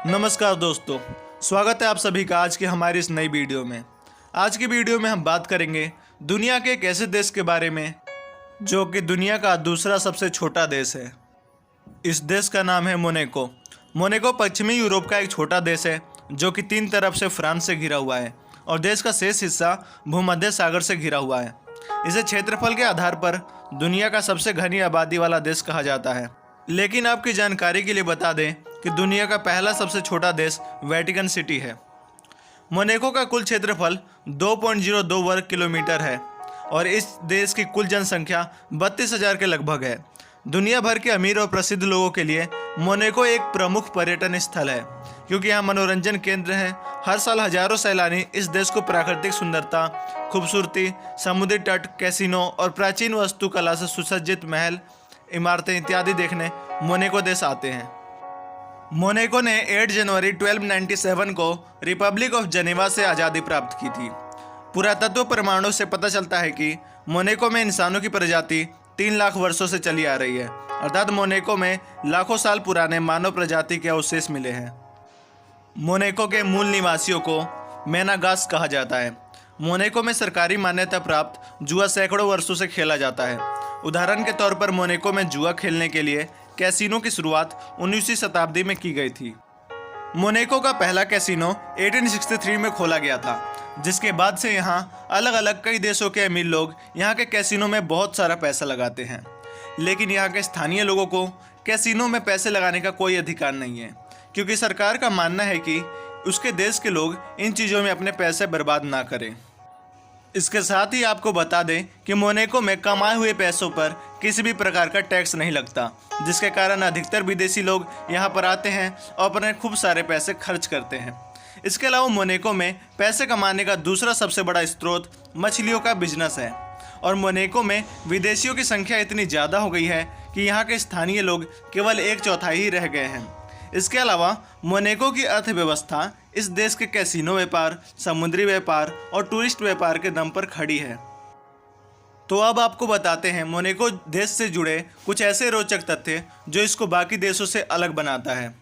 नमस्कार दोस्तों, स्वागत है आप सभी का आज की हमारी इस नई वीडियो में। आज की वीडियो में हम बात करेंगे दुनिया के एक ऐसे देश के बारे में जो कि दुनिया का दूसरा सबसे छोटा देश है। इस देश का नाम है मोनाको। मोनाको पश्चिमी यूरोप का एक छोटा देश है जो कि 3 तरफ से फ्रांस से घिरा हुआ है और देश का शेष हिस्सा भूमध्य सागर से घिरा हुआ है। इसे क्षेत्रफल के आधार पर दुनिया का सबसे घनी आबादी वाला देश कहा जाता है। लेकिन आपकी जानकारी के लिए बता दें कि दुनिया का पहला सबसे छोटा देश वेटिकन सिटी है। मोनाको का कुल क्षेत्रफल 2.02 वर्ग किलोमीटर है और इस देश की कुल जनसंख्या 32,000 के लगभग है। दुनिया भर के अमीर और प्रसिद्ध लोगों के लिए मोनाको एक प्रमुख पर्यटन स्थल है क्योंकि यहाँ मनोरंजन केंद्र है। हर साल हजारों सैलानी इस देश को प्राकृतिक सुंदरता, खूबसूरती, समुद्री तट, कैसीनो और प्राचीन वास्तुकला से सुसज्जित महल, इमारतें इत्यादि देखने मोनाको देश आते हैं। मोनाको ने 8 जनवरी 1297 को रिपब्लिक ऑफ जेनेवा से आज़ादी प्राप्त की थी। पुरातत्व प्रमाणों से पता चलता है कि मोनाको में इंसानों की प्रजाति 3 लाख वर्षों से चली आ रही है, अर्थात मोनाको में लाखों साल पुराने मानव प्रजाति के अवशेष मिले हैं। मोनाको के मूल निवासियों को मेनागास कहा जाता है। मोनाको में सरकारी मान्यता प्राप्त जुआ सैकड़ों वर्षों से खेला जाता है। उदाहरण के तौर पर मोनाको में जुआ खेलने के लिए कैसीनो की शुरुआत 19वीं शताब्दी में की गई थी। मोनाको का पहला कैसीनो 1863 में खोला गया था, जिसके बाद से यहाँ अलग अलग कई देशों के अमीर लोग यहाँ के कैसीनो में बहुत सारा पैसा लगाते हैं। लेकिन यहाँ के स्थानीय लोगों को कैसीनो में पैसे लगाने का कोई अधिकार नहीं है क्योंकि सरकार का मानना है कि उसके देश के लोग इन चीज़ों में अपने पैसे बर्बाद ना करें। इसके साथ ही आपको बता दें कि मोनाको में कमाए हुए पैसों पर किसी भी प्रकार का टैक्स नहीं लगता, जिसके कारण अधिकतर विदेशी लोग यहाँ पर आते हैं और अपने खूब सारे पैसे खर्च करते हैं। इसके अलावा मोनाको में पैसे कमाने का दूसरा सबसे बड़ा स्रोत मछलियों का बिजनेस है और मोनाको में विदेशियों की संख्या इतनी ज़्यादा हो गई है कि यहाँ के स्थानीय लोग केवल 1/4 ही रह गए हैं। इसके अलावा मोनाको की अर्थव्यवस्था इस देश के कैसीनो व्यापार, समुद्री व्यापार और टूरिस्ट व्यापार के दम पर खड़ी है। तो अब आपको बताते हैं मोनाको देश से जुड़े कुछ ऐसे रोचक तथ्य जो इसको बाकी देशों से अलग बनाता है।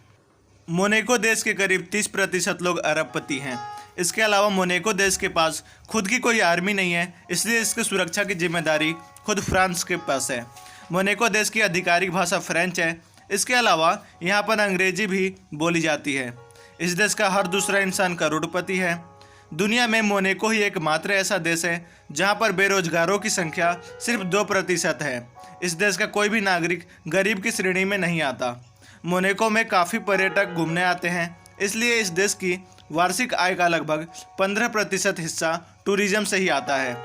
मोनाको देश के करीब 30% लोग अरबपति हैं। इसके अलावा मोनाको देश के पास खुद की कोई आर्मी नहीं है, इसलिए इसकी सुरक्षा की जिम्मेदारी खुद फ्रांस के पास है। मोनाको देश की आधिकारिक भाषा फ्रेंच है। इसके अलावा यहाँ पर अंग्रेजी भी बोली जाती है। इस देश का हर दूसरा इंसान करोड़पति है। दुनिया में मोनाको ही एकमात्र ऐसा देश है जहाँ पर बेरोजगारों की संख्या सिर्फ 2% है। इस देश का कोई भी नागरिक गरीब की श्रेणी में नहीं आता। मोनाको में काफ़ी पर्यटक घूमने आते हैं, इसलिए इस देश की वार्षिक आय का लगभग 15% हिस्सा टूरिज्म से ही आता है।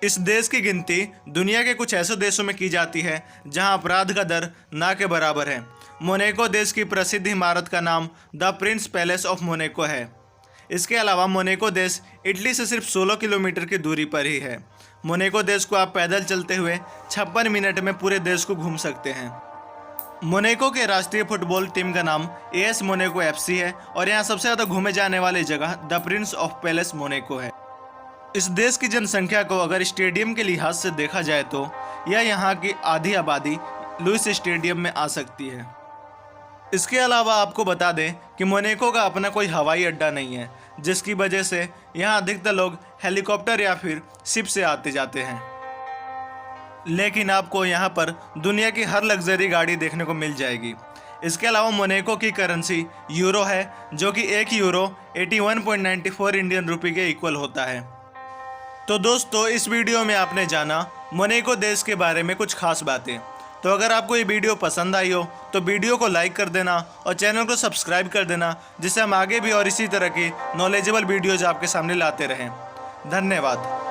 इस देश की गिनती दुनिया के कुछ ऐसे देशों में की जाती है जहां अपराध का दर ना के बराबर है। मोनाको देश की प्रसिद्ध इमारत का नाम the Prince palace of Monaco है। इसके अलावा मोनाको देश इटली से सिर्फ 16 किलोमीटर की दूरी पर ही है। मोनाको देश को आप पैदल चलते हुए 56 मिनट में पूरे देश को घूम सकते हैं। मोनाको के राष्ट्रीय फुटबॉल टीम का नाम AS मोनाको FC है और यहाँ सबसे ज़्यादा घूमे जाने वाली जगह the Prince of palace Monaco है। इस देश की जनसंख्या को अगर स्टेडियम के लिहाज से देखा जाए तो यह यहाँ की आधी आबादी लुइस स्टेडियम में आ सकती है। इसके अलावा आपको बता दें कि मोनाको का अपना कोई हवाई अड्डा नहीं है, जिसकी वजह से यहाँ अधिकतर लोग हेलीकॉप्टर या फिर शिप से आते जाते हैं। लेकिन आपको यहाँ पर दुनिया की हर लग्जरी गाड़ी देखने को मिल जाएगी। इसके अलावा मोनाको की करेंसी यूरो है, जो कि 1 यूरो 81.94 इंडियन रुपये के इक्वल होता है। तो दोस्तों, इस वीडियो में आपने जाना मोनाको देश के बारे में कुछ खास बातें। तो अगर आपको ये वीडियो पसंद आई हो तो वीडियो को लाइक कर देना और चैनल को सब्सक्राइब कर देना, जिससे हम आगे भी और इसी तरह की नॉलेजेबल वीडियोज़ आपके सामने लाते रहें। धन्यवाद।